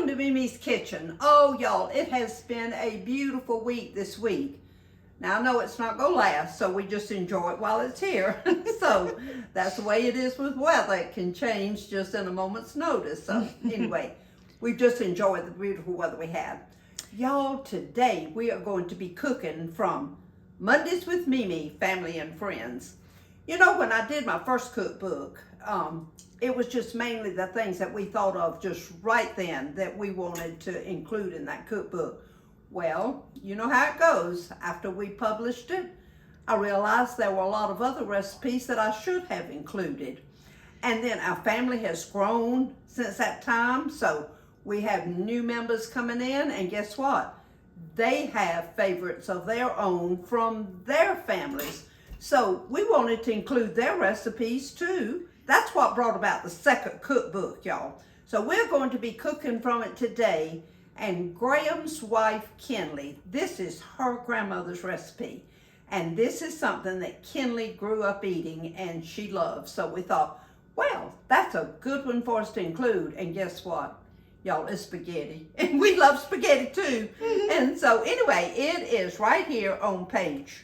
Welcome to MeMe's Kitchen. Oh, y'all, it has been a beautiful week this week. Now, I know it's not going to last, so we just enjoy it while it's here. So, that's the way it is with weather. It can change just in a moment's notice. So, anyway, we just enjoyed the beautiful weather we had. Y'all, today we are going to be cooking from Mondays with Meme, Family and Friends. You know, when I did my first cookbook, it was just mainly the things that we thought of just right then that we wanted to include in that cookbook. Well, you know how it goes. After we published it, I realized there were a lot of other recipes that I should have included. And then our family has grown since that time, so we have new members coming in, and guess what? They have favorites of their own from their families. So we wanted to include their recipes too. That's what brought about the second cookbook, y'all. So we're going to be cooking from it today. And Graham's wife, Kinley, this is her grandmother's recipe. And this is something that Kinley grew up eating and she loves. So we thought, well, that's a good one for us to include. And guess what? Y'all, it's spaghetti. And we love spaghetti too. And so anyway, it is right here on page,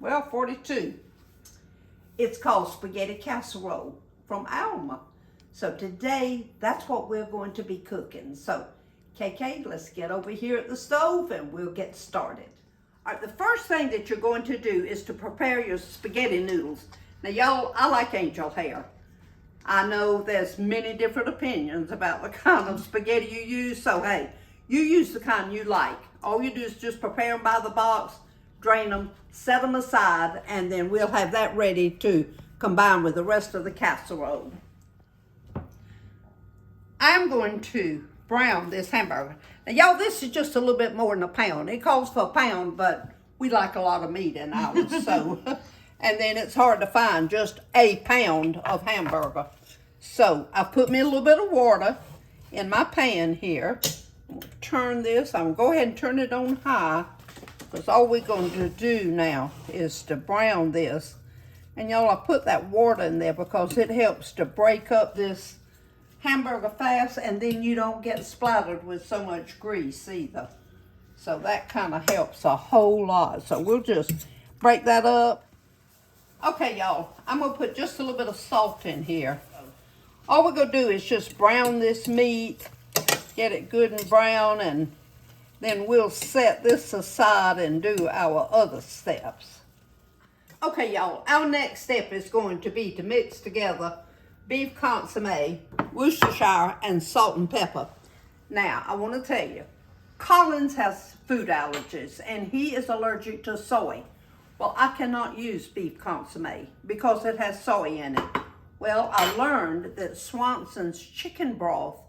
42. It's called Spaghetti Casserole from Alma. So today, that's what we're going to be cooking. So, KK, let's get over here at the stove and we'll get started. All right, the first thing that you're going to do is to prepare your spaghetti noodles. Now, y'all, I like angel hair. I know there's many different opinions about the kind of spaghetti you use. So, hey, you use the kind you like. All you do is just prepare them by the box, drain them, set them aside, and then we'll have that ready to combine with the rest of the casserole. I'm going to brown this hamburger. Now, y'all, this is just a little bit more than a pound. It calls for a pound, but we like a lot of meat in ours, so. And then it's hard to find just a pound of hamburger. So I put me a little bit of water in my pan here. I'm gonna turn this, I'm gonna go ahead and turn it on high, because all we're going to do now is to brown this. And y'all, I put that water in there because it helps to break up this hamburger fast, and then you don't get splattered with so much grease either. So that kind of helps a whole lot. So we'll just break that up. Okay, y'all, I'm gonna put just a little bit of salt in here. All we're gonna do is just brown this meat, get it good and brown, and then we'll set this aside and do our other steps. Okay, y'all, our next step is going to be to mix together beef consomme, Worcestershire, and salt and pepper. Now, I want to tell you, Collins has food allergies, and he is allergic to soy. Well, I cannot use beef consomme because it has soy in it. Well, I learned that Swanson's chicken broth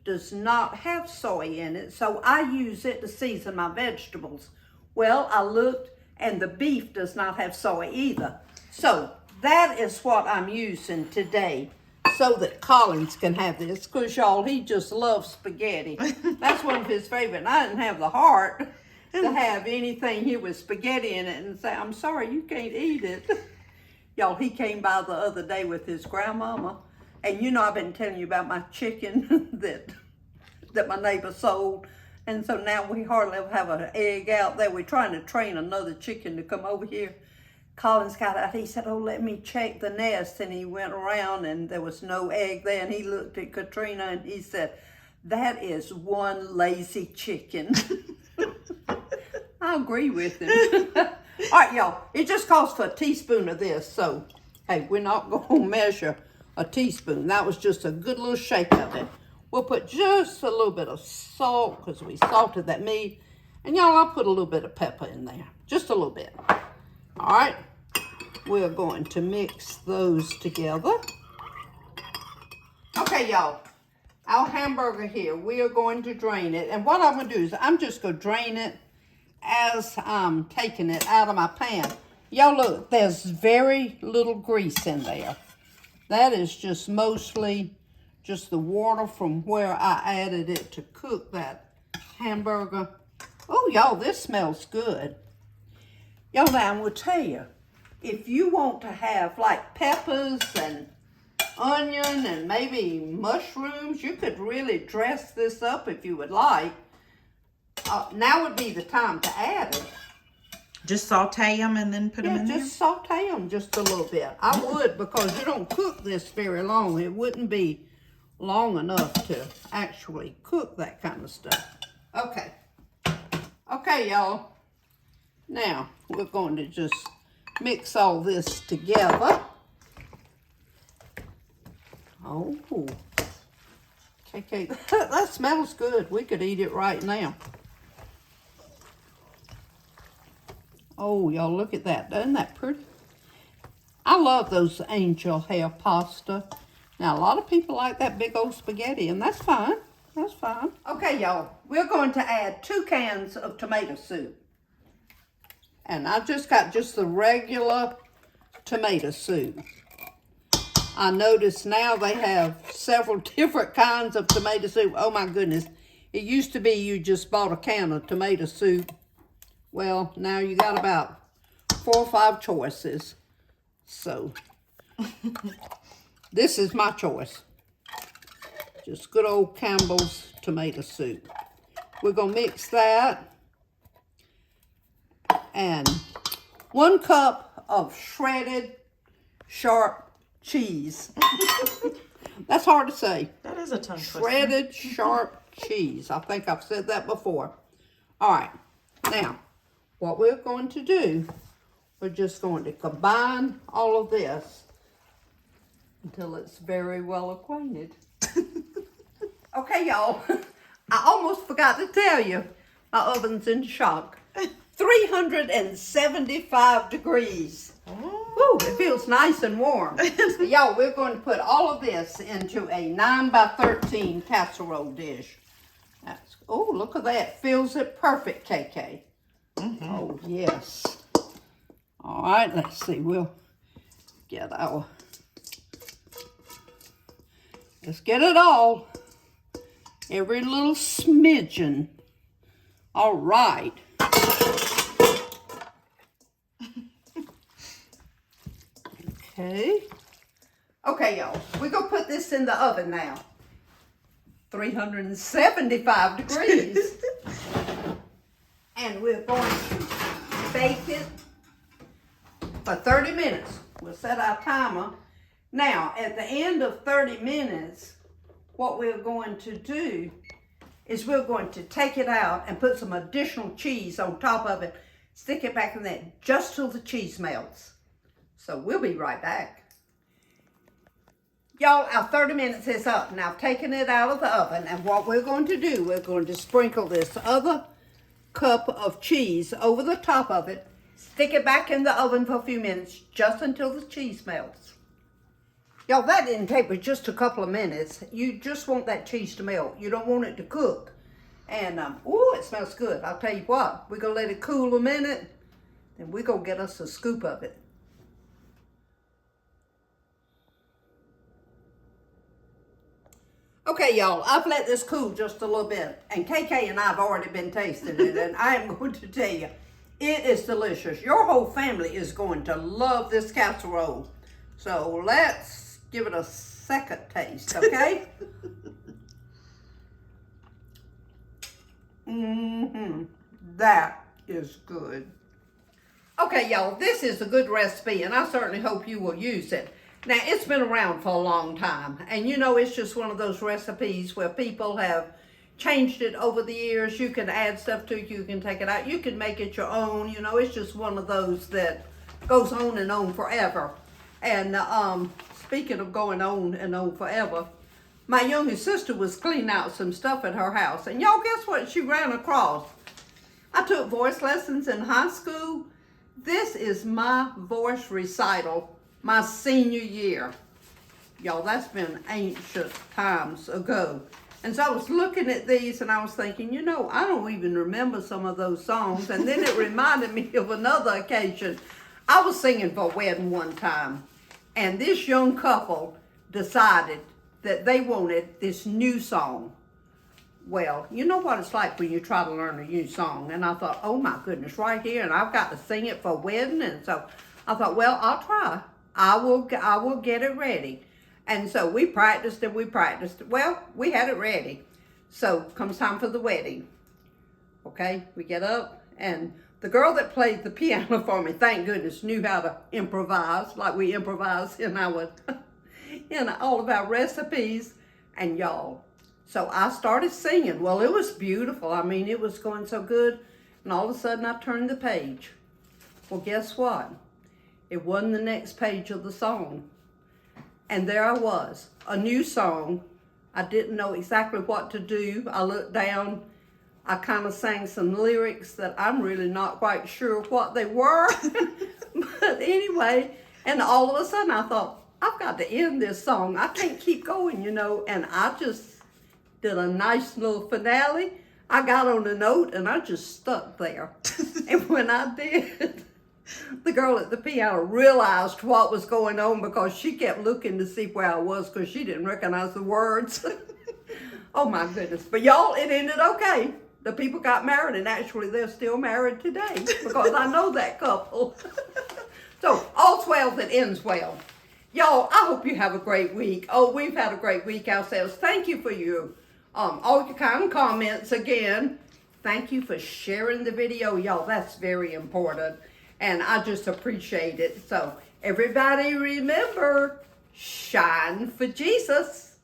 does not have soy in it, so I use it to season my vegetables. Well, I looked, and the beef does not have soy either. So that is what I'm using today so that Collins can have this, because y'all, he just loves spaghetti. That's one of his favorite. And I didn't have the heart to have anything here with spaghetti in it and say, I'm sorry, you can't eat it. Y'all, he came by the other day with his grandmama. And you know, I've been telling you about my chicken that my neighbor sold. And so now we hardly ever have an egg out there. We're trying to train another chicken to come over here. Collins got out, he said, oh, let me check the nest. And he went around and there was no egg there. And he looked at Katrina and he said, that is one lazy chicken. I agree with him. All right, y'all, it just calls for a teaspoon of this. So, hey, we're not going to measure a teaspoon. That was just a good little shake of it. We'll put just a little bit of salt because we salted that meat. And y'all, I'll put a little bit of pepper in there. Just a little bit. All right. We're going to mix those together. Okay, y'all. Our hamburger here, we are going to drain it. And what I'm going to do is I'm just going to drain it as I'm taking it out of my pan. Y'all look, there's very little grease in there. That is just mostly just the water from where I added it to cook that hamburger. Oh, y'all, this smells good. Y'all, now, I will tell you, if you want to have like peppers and onion and maybe mushrooms. You could really dress this up if you would like. Now would be the time to add it. Just saute them and then put them in there? Yeah, just saute them just a little bit. I would, because you don't cook this very long. It wouldn't be long enough to actually cook that kind of stuff. Okay. Okay, y'all. Now, we're going to just mix all this together. Oh. Okay, that smells good. We could eat it right now. Oh, y'all, look at that. Isn't that pretty? I love those angel hair pasta. Now, a lot of people like that big old spaghetti, and that's fine. That's fine. Okay, y'all, we're going to add 2 cans of tomato soup. And I just got the regular tomato soup. I notice now they have several different kinds of tomato soup. Oh, my goodness. It used to be you just bought a can of tomato soup. Well, now you got about 4 or 5 choices. So, this is my choice. Just good old Campbell's tomato soup. We're going to mix that. And 1 cup of shredded sharp cheese. That's hard to say. That is a tongue twister. Shredded sharp cheese. I think I've said that before. All right. Now, what we're going to do, we're just going to combine all of this until it's very well acquainted. Okay, y'all. I almost forgot to tell you, my oven's in shock. 375 degrees. Ooh, it feels nice and warm. Y'all, we're going to put all of this into a 9 by 13 casserole dish. Oh, look at that. Fills it perfect, KK. Oh, yes. All right, let's see. We'll get let's get it all. Every little smidgen. All right. Okay. Okay, y'all. We're going to put this in the oven now. 375 degrees. And we're going to bake it for 30 minutes. We'll set our timer. Now, at the end of 30 minutes, what we're going to do is we're going to take it out and put some additional cheese on top of it. Stick it back in there just till the cheese melts. So we'll be right back. Y'all, our 30 minutes is up. Now, I've taken it out of the oven, and what we're going to do, we're going to sprinkle this other cup of cheese over the top of it. Stick it back in the oven for a few minutes, just until the cheese melts. Y'all, that didn't take but just a couple of minutes. You just want that cheese to melt. You don't want it to cook. And, ooh, it smells good. I'll tell you what, we're going to let it cool a minute, and we're going to get us a scoop of it. Okay, y'all, I've let this cool just a little bit, and KK and I have already been tasting it, and I am going to tell you, it is delicious. Your whole family is going to love this casserole. So let's give it a second taste, okay? That is good. Okay, y'all, this is a good recipe, and I certainly hope you will use it. Now, it's been around for a long time, and you know, it's just one of those recipes where people have changed it over the years. You can add stuff to it, you can take it out, you can make it your own. You know, it's just one of those that goes on and on forever. And speaking of going on and on forever, my youngest sister was cleaning out some stuff at her house, and y'all, guess what she ran across? I took voice lessons in high school. This is my voice recital, my senior year. Y'all, that's been ancient times ago. And so I was looking at these and I was thinking, you know, I don't even remember some of those songs. And then it reminded me of another occasion. I was singing for a wedding one time, and this young couple decided that they wanted this new song. Well, you know what it's like when you try to learn a new song. And I thought, oh my goodness, right here, and I've got to sing it for a wedding. And so I thought, well, I'll try. I will get it ready. And so we practiced and we practiced. Well, we had it ready. So comes time for the wedding. Okay, we get up, and the girl that played the piano for me, thank goodness, knew how to improvise like we improvise in our in all of our recipes. And y'all, so I started singing. Well, it was beautiful. I mean, it was going so good. And all of a sudden I turned the page. Well, guess what? It wasn't the next page of the song. And there I was, a new song. I didn't know exactly what to do. I looked down. I kind of sang some lyrics that I'm really not quite sure what they were. But anyway, and all of a sudden I thought, I've got to end this song. I can't keep going, you know. And I just did a nice little finale. I got on a note and I just stuck there. And when I did, the girl at the piano realized what was going on because she kept looking to see where I was because she didn't recognize the words. Oh my goodness. But y'all, it ended okay. The people got married, and actually they're still married today because I know that couple. So all's well that ends well. Y'all, I hope you have a great week. Oh, we've had a great week ourselves. Thank you for your all your kind comments again. Thank you for sharing the video, y'all. That's very important, and I just appreciate it. So everybody remember, shine for Jesus.